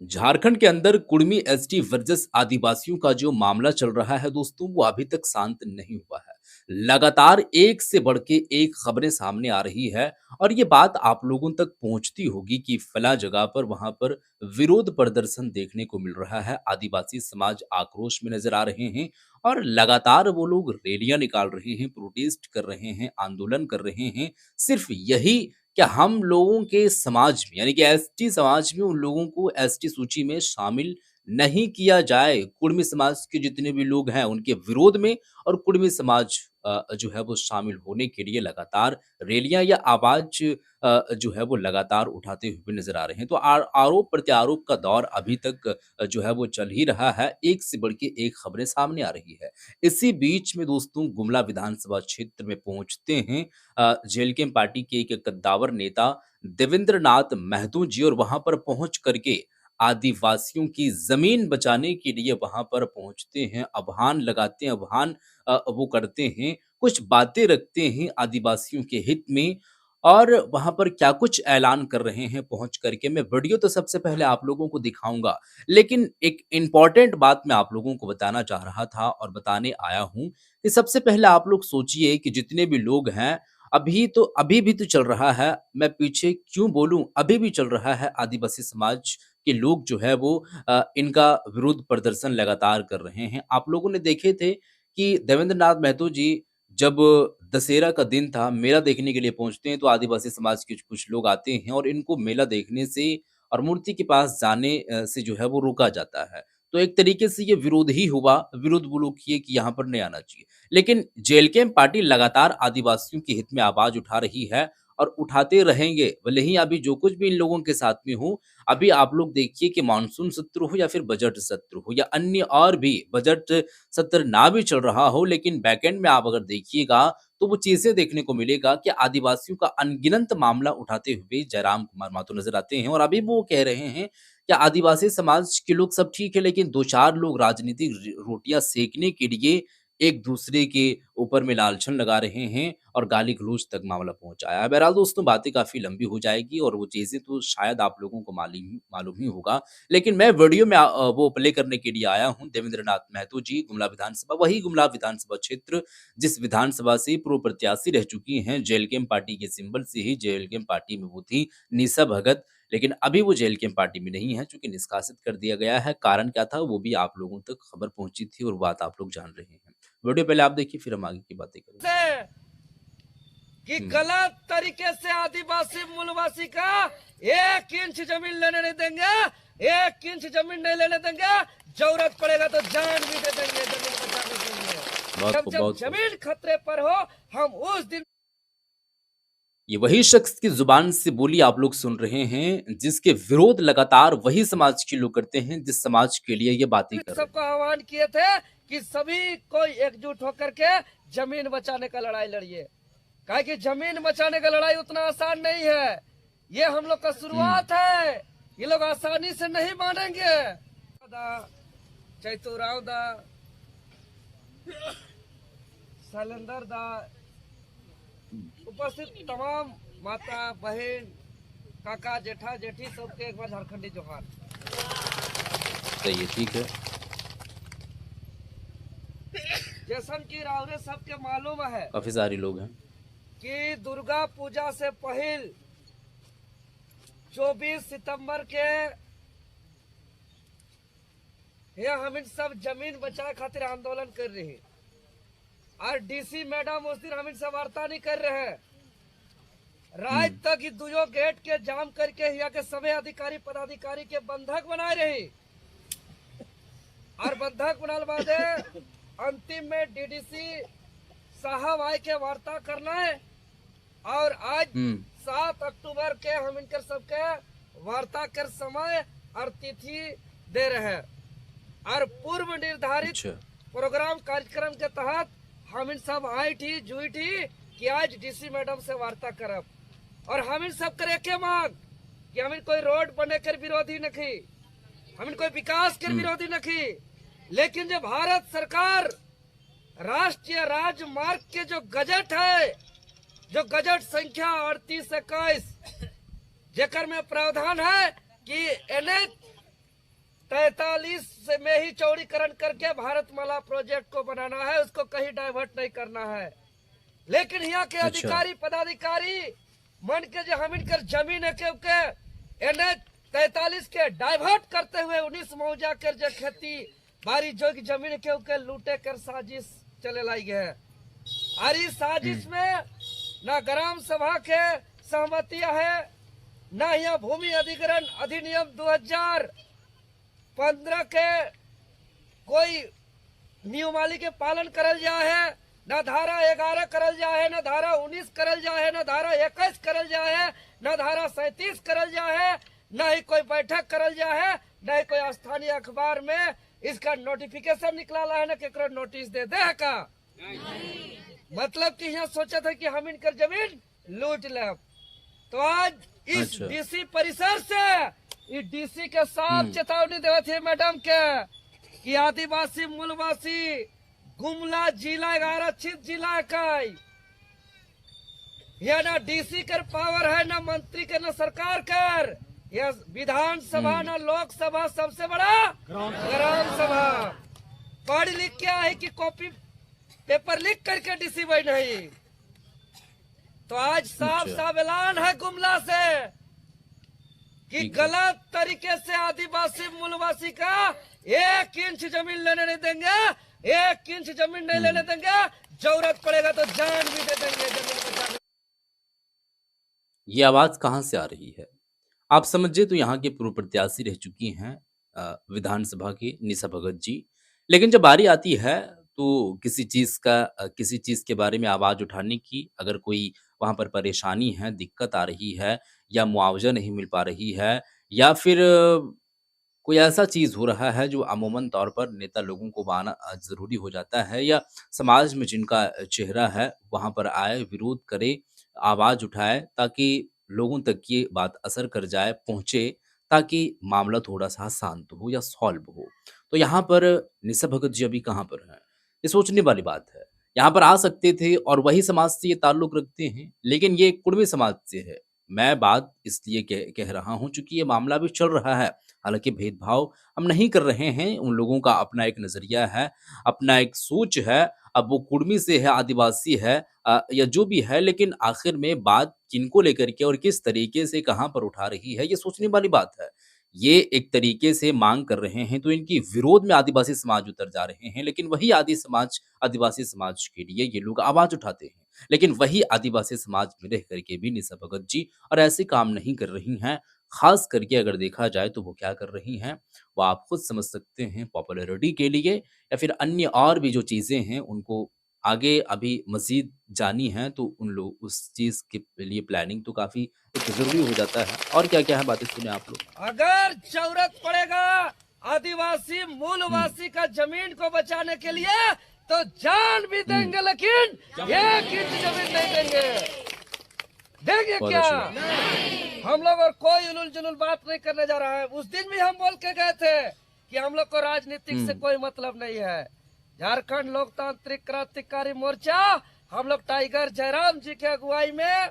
झारखंड के अंदर Kurmi ST versus आदिवासियों का जो मामला चल रहा है दोस्तों, वो अभी तक शांत नहीं हुआ है। लगातार एक से बढ़ के एक खबरें सामने आ रही है और ये बात आप लोगों तक पहुंचती होगी कि फला जगह पर वहां पर विरोध प्रदर्शन देखने को मिल रहा है। आदिवासी समाज आक्रोश में नजर आ रहे हैं और लगातार वो लोग रैलियां निकाल रहे हैं, प्रोटेस्ट कर रहे हैं, आंदोलन कर रहे हैं। सिर्फ यही क्या हम लोगों के समाज में यानी कि एसटी समाज में उन लोगों को एसटी सूची में शामिल नहीं किया जाए। कुर्मी समाज के जितने भी लोग हैं उनके विरोध में और कुर्मी समाज जो है वो शामिल होने के लिए लगातार रैलियां या आवाज जो है वो लगातार उठाते हुए नजर आ रहे हैं। तो आरोप प्रत्यारोप का दौर अभी तक जो है वो चल ही रहा है। एक से बढ़ के एक खबरें सामने आ रही है। इसी बीच में दोस्तों गुमला विधानसभा क्षेत्र में पहुंचते हैं जेएलकेएम पार्टी के एक कद्दावर नेता देवेंद्र नाथ महतो जी और वहां पर पहुंच करके आदिवासियों की जमीन बचाने के लिए वहां पर पहुंचते हैं, अभियान लगाते हैं, अभियान वो करते हैं, कुछ बातें रखते हैं आदिवासियों के हित में और वहां पर क्या कुछ ऐलान कर रहे हैं पहुंच करके। मैं वीडियो तो सबसे पहले आप लोगों को दिखाऊंगा, लेकिन एक इम्पॉर्टेंट बात मैं आप लोगों को बताना चाह रहा था और बताने आया हूं कि सबसे पहले आप लोग सोचिए कि जितने भी लोग हैं अभी भी तो चल रहा है, मैं पीछे क्यों बोलूं, अभी भी चल रहा है। आदिवासी समाज के लोग जो है वो इनका विरोध प्रदर्शन लगातार कर रहे हैं। आप लोगों ने देखे थे कि देवेंद्र नाथ महतो जी जब दशहरा का दिन था, मेला देखने के लिए पहुंचते हैं तो आदिवासी समाज के कुछ लोग आते हैं और इनको मेला देखने से और मूर्ति के पास जाने से जो है वो रोका जाता है। तो एक तरीके से ये विरोध ही हुआ, विरोध वो लोग किए कि यहाँ पर नहीं आना चाहिए। लेकिन जेएलकेएम पार्टी लगातार आदिवासियों के हित में आवाज उठा रही है और उठाते रहेंगे, भले ही अभी जो कुछ भी इन लोगों के साथ में हो। अभी आप लोग देखिए कि मानसून सत्र हो या फिर बजट सत्र हो या अन्य और भी बजट सत्र ना भी चल रहा हो, लेकिन बैकएंड में आप अगर देखिएगा तो वो चीजें देखने को मिलेगा कि आदिवासियों का अनगिनत मामला उठाते हुए जयराम कुमार महतो नजर आते हैं और अभी वो कह रहे हैं कि आदिवासी समाज के लोग सब ठीक है, लेकिन दो चार लोग राजनीतिक रोटियां सेकने के लिए एक दूसरे के ऊपर में लालछन लगा रहे हैं और गाली गलौज तक मामला पहुंचाया है। बहरहाल दोस्तों बातें काफी लंबी हो जाएगी और वो चीजें तो शायद आप लोगों को मालूम मालूम ही होगा, लेकिन मैं वीडियो में वो प्ले करने के लिए आया हूं। देवेंद्र नाथ महतो जी गुमला विधानसभा, वही गुमला विधानसभा क्षेत्र जिस विधानसभा से पूर्व प्रत्याशी रह चुकी हैं जेएलकेएम पार्टी के सिंबल से ही जेएलकेएम पार्टी में वो थी निशा भगत, लेकिन अभी वो जेएलकेएम पार्टी में नहीं है चूंकि निष्कासित कर दिया गया है। कारण क्या था वो भी आप लोगों तक खबर पहुंची थी और बात आप लोग जान रहे हैं। वीडियो पहले आप देखिए फिर हम आगे की बातें करेंगे। से कि गलत तरीके से आदिवासी मूलवासी का 1 इंच जमीन लेने नहीं देंगे, 1 इंच जमीन नहीं लेने देंगे, जरूरत पड़ेगा तो जान भी दे देंगे जमीन बचाने के लिए। जब जमीन खतरे पर हो हम उस दिन ये वही शख्स की जुबान से बोली आप लोग सुन रहे हैं जिसके विरोध लगातार वही समाज के लोग करते हैं जिस समाज के लिए ये बातें कर रहे सबको आह्वान किए थे कि सभी को एकजुट होकर के जमीन बचाने का लड़ाई लड़िए। कहा कि जमीन बचाने का लड़ाई उतना आसान नहीं है, ये हम लोग का शुरुआत है, ये लोग आसानी से नहीं मानेंगे। चैतुराव दा, शैलेंद्र दा, उपस्थित तमाम माता बहन काका जेठा जेठी सबके एक बार झारखंडी जोहार। सही है, ठीक है। जैसन की रावरे सबके मालूम है काफी सारे लोग हैं कि दुर्गा पूजा से पहले 24 सितंबर के हम इन सब जमीन बचाए खातिर आंदोलन कर रहे हैं और डीसी मैडम उस दिन हम इनसे वार्ता नहीं कर रहे हैं। रात तक ही दुयो गेट के जाम करके यहाँ के सभी अधिकारी पदाधिकारी के बंधक बनाए रहे और बंधक बनाने बादे अंतिम में डीडीसी साहब आए के वार्ता करना है और आज 7 अक्टूबर के हम इनकर सबके वार्ता कर समय और तिथि दे रहे हैं और पूर्व निर्धारित प्रोग्राम कार्यक्रम के तहत हम इन सब आई थी जुई थी कि आज डीसी मैडम से वार्ता करब और हम इन सब करे के मांग कि हम इन कोई रोड बने कर विरोधी नहीं, हम इन कोई विकास के विरोधी नहीं, लेकिन जो भारत सरकार राष्ट्रीय राजमार्ग के जो गजट है, जो गजट संख्या 3821 जेकर में प्रावधान है कि एनएच 43 में ही चौड़ीकरण करके भारतमाला प्रोजेक्ट को बनाना है, उसको कहीं डाइवर्ट नहीं करना है। लेकिन यहाँ के अधिकारी पदाधिकारी मन के जो हम इनकर जमीन है के NH 43 के डाइवर्ट करते हुए 19 मौजा कर जो खेती बारी जो की जमीन के लूटे कर साजिश चले लाई है। और इस साजिश में न ग्राम सभा के सहमतियां है, न यहाँ भूमि अधिग्रहण अधिनियम 2015 के कोई नियमावली के पालन करल जा है, न धारा 11 करल जा है, न धारा 19 करल जा है, न धारा 21 करल जा है, न धारा 37 करल जा है, न ही कोई बैठक करल जा है, न ही कोई स्थानीय अखबार में इसका नोटिफिकेशन निकला है, न केकरो नोटिस दे दे है का। मतलब कि यहाँ सोचा था कि हम इनकर जमीन लूट ले। तो आज इस डीसी परिसर से इस डीसी के साथ चेतावनी देवे थे मैडम के कि आदिवासी मूलवासी गुमला जिला 11 छित जिला का यह ना डीसी कर पावर है, ना मंत्री के, ना सरकार कर, यह विधानसभा ना लोकसभा सबसे बड़ा ग्राम सभा। पढ़ लिख के है कि कॉपी पेपर लिख करके डीसी बन नहीं। तो आज साफ साफ ऐलान है गुमला से कि गलत तरीके से आदिवासी मूलवासी का 1 इंच जमीन लेने नहीं देंगे, 1 इंच जमीन नहीं लेने देंगे, जरूरत पड़ेगा तो जान भी दे देंगे जमीन बचाने। ये आवाज कहां से आ रही है आप समझिए। तो यहाँ के पूर्व प्रत्याशी रह चुकी हैं विधानसभा की निशा भगत जी, लेकिन जब बारी आती है तो किसी चीज के बारे में आवाज उठाने की, अगर कोई वहां पर परेशानी है, दिक्कत आ रही है, या मुआवजा नहीं मिल पा रही है, या फिर कोई ऐसा चीज हो रहा है जो अमूमन तौर पर नेता लोगों को माना जरूरी हो जाता है, या समाज में जिनका चेहरा है वहां पर आए, विरोध करे, आवाज उठाए, ताकि लोगों तक ये बात असर कर जाए, पहुंचे, ताकि मामला थोड़ा सा शांत हो या सॉल्व हो। तो यहाँ पर निशा भगत जी अभी कहाँ पर हैं, ये सोचने वाली बात है। यहाँ पर आ सकते थे और वही समाज से ये ताल्लुक रखते हैं, लेकिन ये कुर्मी समाज से है। मैं बात इसलिए कह रहा हूँ चूंकि ये मामला भी चल रहा है। हालांकि भेदभाव हम नहीं कर रहे हैं, उन लोगों का अपना एक नजरिया है, अपना एक सोच है। अब वो कुर्मी से है, आदिवासी है या जो भी है, लेकिन आखिर में बात किनको लेकर के और किस तरीके से कहाँ पर उठा रही है, ये सोचने वाली बात है। ये एक तरीके से मांग कर रहे हैं तो इनकी विरोध में आदिवासी समाज उतर जा रहे हैं, लेकिन वही आदिवासी समाज के लिए ये लोग आवाज उठाते हैं। लेकिन वही आदिवासी समाज में रह करके भी निशा भगत जी और ऐसे काम नहीं कर रही हैं। खास करके अगर देखा जाए तो वो क्या कर रही हैं, वो आप खुद समझ सकते हैं। पॉपुलैरिटी के लिए या फिर अन्य और भी जो चीजें हैं उनको आगे अभी मजीद जानी है, तो उन लोग उस चीज के लिए प्लानिंग तो काफी जरूरी हो जाता है। और क्या क्या है बातें सुने आप लोग। अगर जरूरत पड़ेगा आदिवासी मूलवासी का जमीन को बचाने के लिए तो जान भी देंगे, लेकिन 1 इंच जमीन नहीं देंगे। देंगे क्या? हम लोग और कोई उलूल जुलूल बात नहीं करने जा रहा है। उस दिन भी हम बोल के गए थे कि हम लोग को राजनीतिक से कोई मतलब नहीं है। झारखंड लोकतांत्रिक क्रांतिकारी मोर्चा, हम लोग टाइगर जयराम जी के अगुवाई में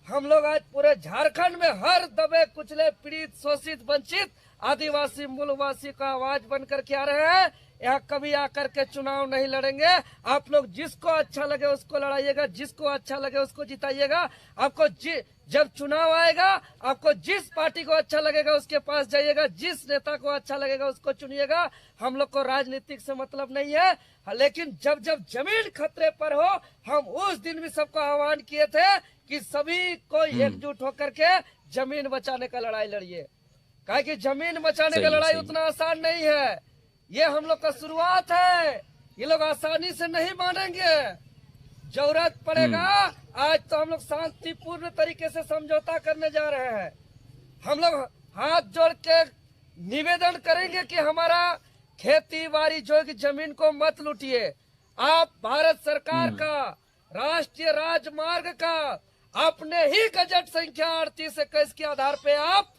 हम लोग आज पूरे झारखंड में हर दबे कुचले पीड़ित शोषित वंचित आदिवासी मूलवासी का आवाज बनकर के आ रहे हैं। यहाँ कभी आकर के चुनाव नहीं लड़ेंगे। आप लोग जिसको अच्छा लगे उसको लड़ाइएगा, जिसको अच्छा लगे उसको जिताइएगा। आपको जब चुनाव आएगा आपको जिस पार्टी को अच्छा लगेगा उसके पास जाइएगा, जिस नेता को अच्छा लगेगा उसको चुनिएगा। हम लोग को राजनीतिक से मतलब नहीं है, लेकिन जब जब जमीन खतरे पर हो, हम उस दिन भी सबको आह्वान किए थे कि सभी को एकजुट होकर के जमीन बचाने का लड़ाई लड़िए। कहा कि जमीन बचाने का लड़ाई उतना आसान नहीं है, ये हम लोग का शुरुआत है। ये लोग आसानी से नहीं मानेंगे, जरूरत पड़ेगा। आज तो हम लोग शांतिपूर्ण तरीके से समझौता करने जा रहे हैं। हम लोग हाथ जोड़ के निवेदन करेंगे कि हमारा खेती बाड़ी जो की जमीन को मत लूटिए। आप भारत सरकार का राष्ट्रीय राजमार्ग का अपने ही गजट संख्या 3821 के आधार पे आप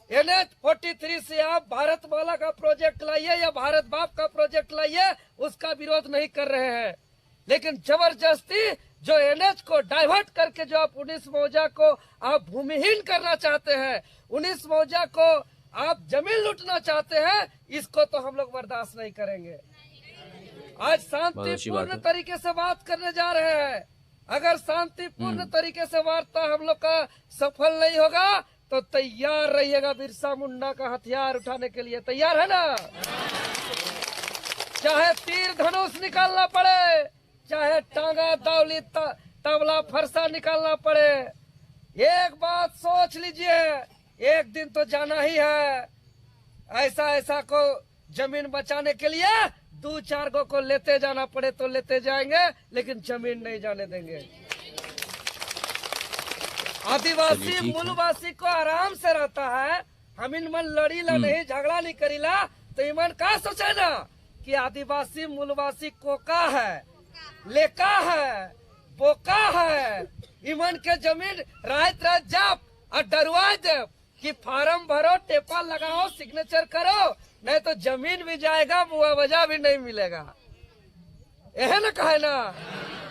NH 43 से आप भारतमाला का प्रोजेक्ट लाइए या भारत बाप का प्रोजेक्ट लाइए, उसका विरोध नहीं कर रहे हैं। लेकिन जबरदस्ती जो NH को डाइवर्ट करके जो आप 19 मौजा को आप भूमिहीन करना चाहते हैं, 19 मौजा को आप जमीन लूटना चाहते हैं, इसको तो हम लोग बर्दाश्त नहीं करेंगे। आज बहुत अच्छी बात शांतिपूर्ण है। तरीके से बात करने जा रहे हैं। अगर शांतिपूर्ण हम्म। तरीके से वार्ता हम लोग का सफल नहीं होगा तो तैयार रहिएगा बिरसा मुंडा का हथियार उठाने के लिए। तैयार है ना? चाहे तीर धनुष निकालना पड़े, चाहे टांगा दावली तबला फरसा निकालना पड़े। एक बात सोच लीजिए, एक दिन तो जाना ही है। ऐसा ऐसा को जमीन बचाने के लिए 2-4 को लेते जाना पड़े तो लेते जाएंगे, लेकिन जमीन नहीं जाने देंगे। चलिए आदिवासी ठीक है। मूलवासी को आराम से रहता है। हम इन मन लड़ीला नहीं, झगड़ा नहीं करीला, तो इमन का सोचे ना कि आदिवासी मूलवासी कोका है, लेका है, बोका है। इमन के जमीन रात रात जाप और डरवा दे कि फार्म भरो, टेपा लगाओ, सिग्नेचर करो, नहीं तो जमीन भी जाएगा, मुआवजा भी नहीं मिलेगा। यह ना कहे ना,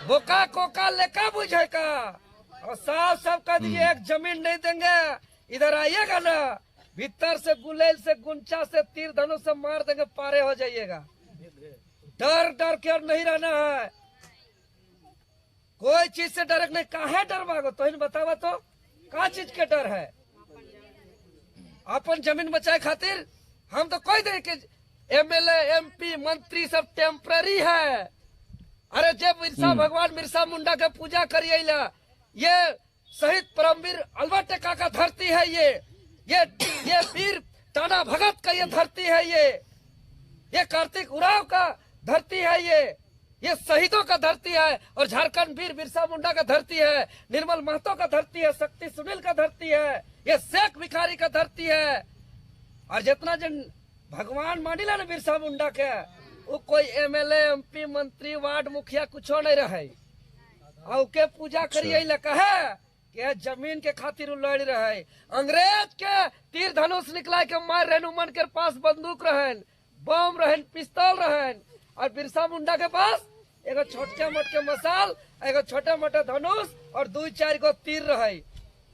बोका कोका लेका बुझेगा। और साफ साफ कह दीजिए एक जमीन नहीं देंगे। इधर आइएगा ना, भीतर से गुलेल से गुंचा से तीर धनुष से मार देंगे, पारे हो जाइएगा। डर डर के और नहीं रहना है, कोई चीज से डर नहीं। काहे डर भागो तो इन बतावा तो का चीज के डर है? अपन जमीन बचाए खातिर हम तो कोई दे के एमएलए एमपी मंत्री सब टेम्पररी है। अरे जब बिरसा भगवान बिरसा मुंडा के पूजा करिए ला, ये शहीद परमवीर अल्बर्ट एक्का का धरती है। ये वीर टाना भगत का ये धरती है। ये कार्तिक उरांव का धरती है। ये शहीदों का धरती है। और झारखंड वीर बिरसा मुंडा का धरती है, निर्मल महतो का धरती है, शक्ति सुनील का धरती है, ये शेख भिखारी का धरती है। और जितना जन भगवान मानिला ना बिरसा मुंडा के, वो कोई एमएलए एमपी मंत्री वार्ड मुखिया कुछ नहीं रहे। और के पूजा करिए लगा है कि जमीन के खातिर लड़ रहे। अंग्रेज के तीर धनुष निकला के मार रहन, उमन के पास बंदूक रहन, बम रहन, पिस्तौल रहन। और बिरसा मुंडा के पास एगो छोटे मोटे मसाल, एगो छोटे मोटे धनुष और 2-4 गो तीर रहे।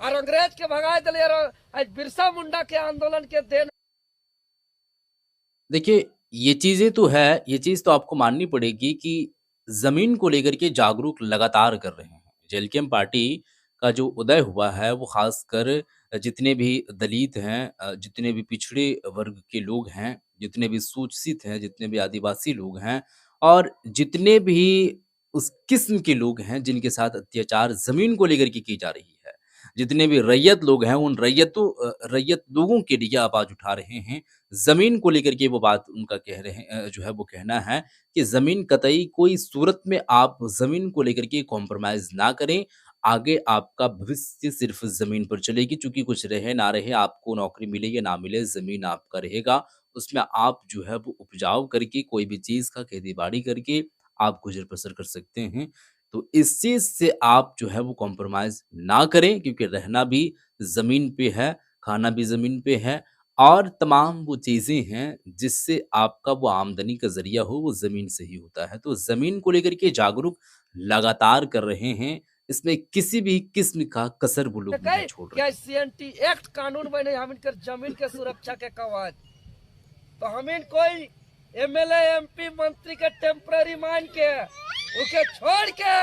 और अंग्रेज के भगा दिले। आज बिरसा मुंडा के आंदोलन के देन। देखिए, ये चीज़ें तो है, ये चीज़ तो आपको माननी पड़ेगी कि ज़मीन को लेकर के जागरूक लगातार कर रहे हैं। जेलकेम पार्टी का जो उदय हुआ है, वो ख़ासकर जितने भी दलित हैं, जितने भी पिछड़े वर्ग के लोग हैं, जितने भी शोषित हैं, जितने भी आदिवासी लोग हैं और जितने भी उस किस्म के लोग हैं, जिनके साथ अत्याचार ज़मीन को लेकर के की जा रही है। जितने भी रैयत लोग हैं, उन रैयत लोगों के लिए आवाज़ उठा रहे हैं। ज़मीन को लेकर के वो बात उनका कह रहे हैं, जो है वो कहना है कि ज़मीन कतई कोई सूरत में आप ज़मीन को लेकर के कॉम्प्रोमाइज़ ना करें। आगे आपका भविष्य सिर्फ़ ज़मीन पर चलेगी, चूँकि कुछ रहे ना रहे, आपको नौकरी मिले या ना मिले, ज़मीन आपका रहेगा। उसमें आप जो है वो उपजाऊ करके कोई भी चीज़ का खेती-बाड़ी करके आप गुज़र-बसर कर सकते हैं। तो इस चीज़ से आप जो है वो कॉम्प्रोमाइज़ ना करें, क्योंकि रहना भी ज़मीन पे है, खाना भी ज़मीन पे है और तमाम वो चीज़ें हैं जिससे आपका वो आमदनी का ज़रिया हो, वो ज़मीन से ही होता है। तो ज़मीन को लेकर के जागरूक लगातार कर रहे हैं, इसमें किसी भी किस्म का कसर वो लोग नहीं छोड़ रहे क्या हैं। सीएनटी एक्ट कानून बने हम इनकर जमीन के सुरक्षा के कवच। तो हम इन कोई एमएलए एमपी मंत्री के टेम्पररी मान के उके छोड़ के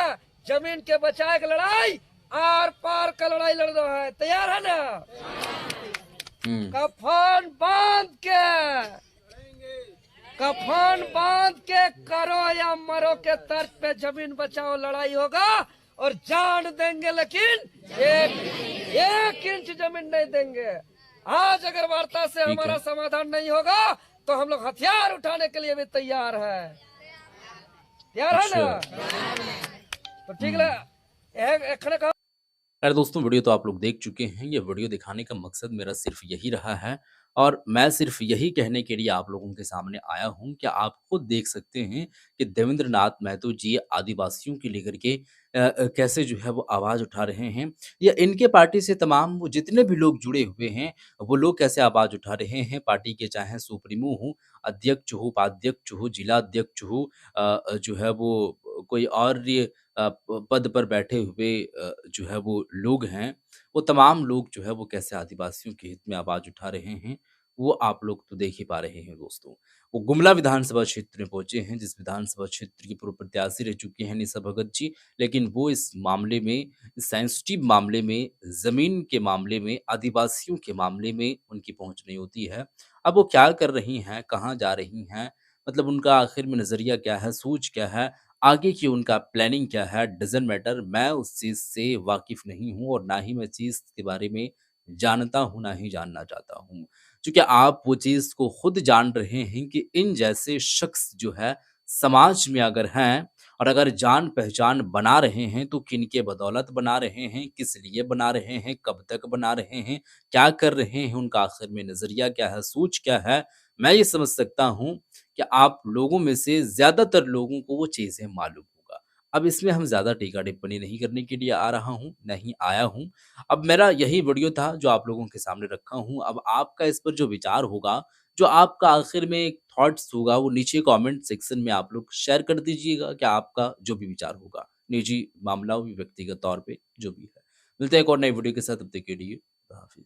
जमीन के बचाए के लड़ाई, आर पार का लड़ाई लड़ रहा है। तैयार है ना? कफन बांध के करो या मरो के तर्क पे जमीन बचाओ लड़ाई होगा। और जान देंगे, लेकिन एक इंच जमीन नहीं देंगे। आज अगर वार्ता से ठीक हमारा है। समाधान नहीं होगा तो हम लोग हथियार उठाने के लिए भी तैयार है। तैयार है ना? तो ठीक है। खैर दोस्तों, वीडियो तो आप लोग देख चुके हैं। ये वीडियो दिखाने का मकसद मेरा सिर्फ यही रहा है और मैं सिर्फ यही कहने के लिए आप लोगों के सामने आया हूँ कि आप खुद देख सकते हैं कि देवेंद्र नाथ महतो जी आदिवासियों के लेकर के कैसे जो है वो आवाज़ उठा रहे हैं, या इनके पार्टी से तमाम वो जितने भी लोग जुड़े हुए हैं, वो लोग कैसे आवाज़ उठा रहे हैं। पार्टी के चाहे सुप्रीमो हो, अध्यक्ष हो, उपाध्यक्ष हो, जिला अध्यक्ष हो, जो है वो कोई और पद पर बैठे हुए जो है वो लोग हैं, वो तमाम लोग जो है वो कैसे आदिवासियों के हित में आवाज़ उठा रहे हैं, वो आप लोग तो देख ही पा रहे हैं दोस्तों। वो गुमला विधानसभा क्षेत्र में पहुँचे हैं, जिस विधानसभा क्षेत्र के पूर्व प्रत्याशी रह चुके हैं निशा भगत जी, लेकिन वो इस मामले में, इस सेंसिटिव मामले में, ज़मीन के मामले में, आदिवासियों के मामले में उनकी पहुँच नहीं होती है। अब वो क्या कर रही हैं, कहाँ जा रही हैं, मतलब उनका आखिर में नज़रिया क्या है, सोच क्या है, आगे की उनका प्लानिंग क्या है, डज़न्ट मैटर। मैं उस चीज़ से वाकिफ़ नहीं हूँ और ना ही मैं चीज़ के बारे में जानता हूँ, ना ही जानना चाहता हूँ। चूँकि आप वो चीज़ को खुद जान रहे हैं कि इन जैसे शख्स जो है समाज में अगर हैं और अगर जान-पहचान बना रहे हैं, तो किनके बदौलत बना रहे हैं, किस लिए बना रहे हैं, कब तक बना रहे हैं, क्या कर रहे हैं, उनका आखिर में नज़रिया क्या है, सोच क्या है, मैं ये समझ सकता हूँ कि आप लोगों में से ज़्यादातर लोगों को वो चीज़ें मालूम होगा। अब इसमें हम ज़्यादा टीका-टिप्पणी नहीं करने के लिए आ रहा हूँ, नहीं आया हूँ। अब मेरा यही वीडियो था जो आप लोगों के सामने रखा हूँ। अब आपका इस पर जो विचार होगा, जो आपका आखिर में एक थॉट्स होगा, वो नीचे कमेंट सेक्शन में आप लोग शेयर कर दीजिएगा कि आपका जो भी विचार होगा, निजी मामला हो, व्यक्तिगत तौर पे जो भी है। मिलते हैं एक और नई वीडियो के साथ, तब तक के लिए खुदा हाफ़िज़।